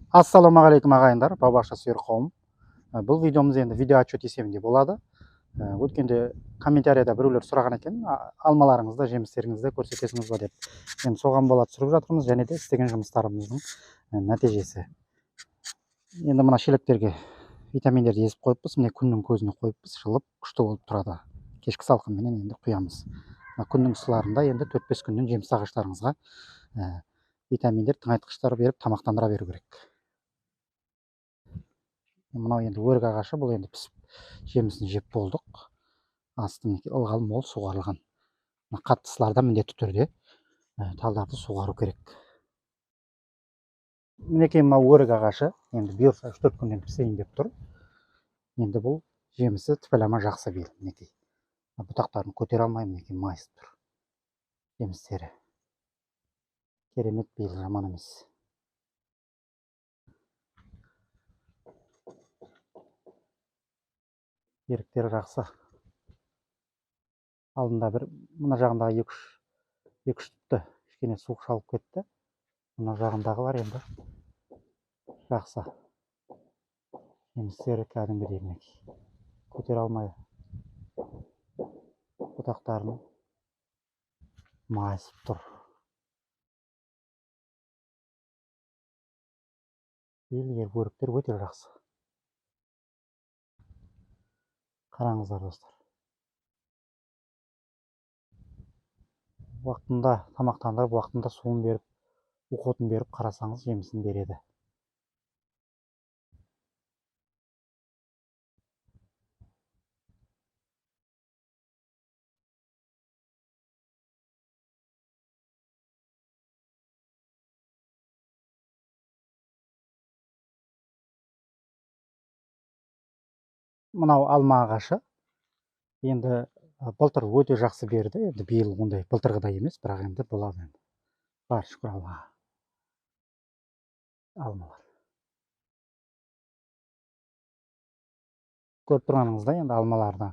Ассалаумағалейкум ағайындар, бау-бақша сүйер қауым. Бұл видеомыз енді видео отчет есебінде болады. Өткенде комментарияда біреулер сұраған екен, алмаларыңызды, жемістеріңізді көрсетесіңіз ба деп. Енді соған бола түсіріп жатырмыз, және де істеген жұмыстарымыздың нәтижесі. Енді мына шелектерге витаминдерді езіп қойыппыз, міне күннің көзіне қойыппыз, жылып күшті болып тұрады. Кешкі салқынменен енді құямыз. Күннің ысыларында енді 4-5 күннен жеміс ағаштарыңызға витаминдер, тыңайтқыштар беріп тамақтандыра беру керек. Мынау енді өрік ағашы, бұл енді пісіп жемісін жеп болдық. Асты ылғал мол суғарылған. Қаттысыларда міндетті түрде талдарды суғару керек. Мінекей мынау өрік ағашы, енді бұйырса 3-4 күннен пісейін деп тұр. Енді бұл жемісі тіпілама жақсы биыл. Мінекей бұтақтарын көтере алмай, мінекей майысып тұр. Жемістері керемет, биыл жаман емес. Еріктері жақсы. Алдында бір мына жағындағы 2-3 түпті кішкене суық шалып кетті. Мына жағындағылар енді жақсы. Жемістері кәдімгідей мінекей. Көтере алмай бұтақтарын майысып тұр. Биыл өріктер өте жақсы. Қараңыздар достар. Уақытында тамақтандырып, уақытында суын беріп, уқотын беріп қарасаңыз жемісін береді. Мынау алма ағашы. Енді былтыр өте жақсы берді. Енді биыл ондай былтырғыдай емес, бірақ енді болады енді. Бар шүкір Аллаға. Алмалар. Көріп тұрғаныңыздай енді алмаларда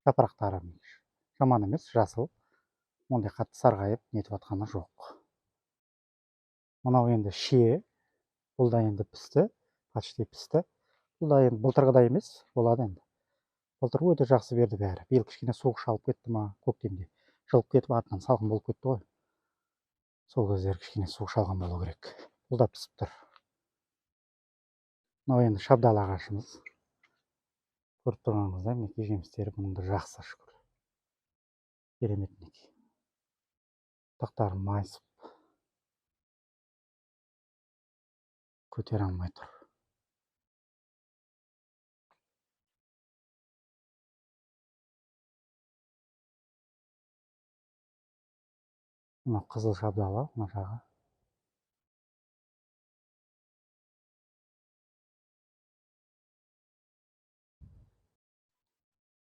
жапырақтары жаман емес, жасыл. Ондай қатты сарғайып нетіп жатқаны жоқ. Мынау енді шие. Бұл да енді пісті, почти пісті. Бұл да енді былтырғыдай емес, болады енді. Былтыр өте жақсы берді бәрі. Биыл кішкене суық шалып кетті ма, көктемде жылып кетіп, артынан салқын болып кетті ғой. Сол кездері кішкене суық шалған болу керек. Бұл да пісіп тұр. Мынау енді шабдалы ағашымыз. Көріп тұрғаныңыздай, мінекей жемістері бұның да жақсы шүкір. Керемет мінекей. Бұтақтары майысып көтере алмай тұр. Мынау қызыл шабдалы, мына жағы.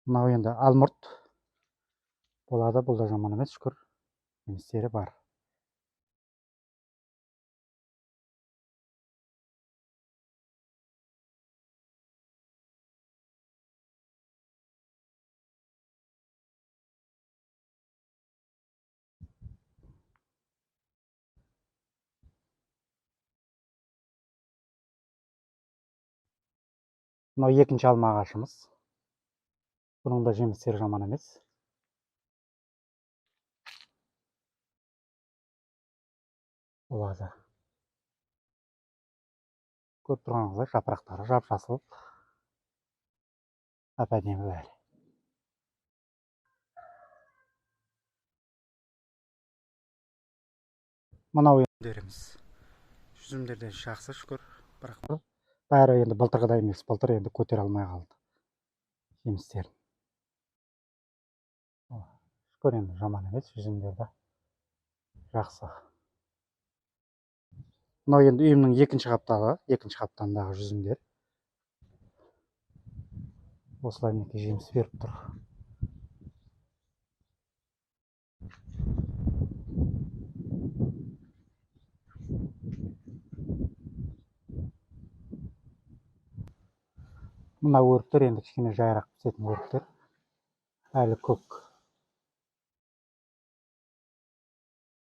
Мынау енді алмұрт болады, бұл да жаман емес, шүкір. Жемістері бар. Мынау екінші алма ағашымыз. Бұның да жемістері жаман емес. Болады. Көріп тұрғаныңыздай, жапырақтары жап-жасыл. Әп-әдемі бәрі. Мынау жүзімдеріміз. Жүзімдер де жақсы шүкір. Бірақ бәрі енді былтырғыдай емес, былтыр енді көтере алмай қалды жемістерін. Шүкір енді жаман емес, жүзімдер де жақсы. Мынау енді үйімнің екінші қаптандағы жүзімдер. Осылай мінекей жеміс беріп тұр. Мына өріктер енді кішкене жайырақ пісетін өріктер. Әлі көк.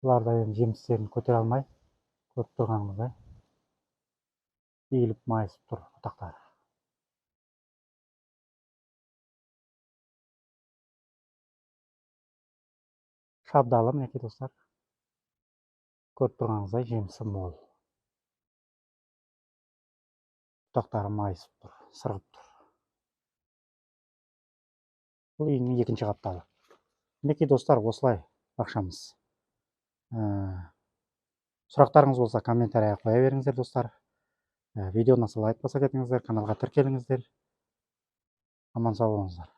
Бұлар да енді жемістерін көтере алмай, Көріп тұрғаныңыздай иіліп майысып тұр бұтақтары. Шабдалы мінекей достар. Көріп тұрғаныңыздай жемісі мол. Бұтақтары майысып тұр, сырғып тұр. Бұл егіннің екінші қапталы. Мінекей достар, осылай бақшамыз. Сұрақтарыңыз болса комментарийға қоя беріңіздер достар. Видеоны лайк басып кетіңіздер, каналға тіркеліңіздер. Аман сау болыңыздар.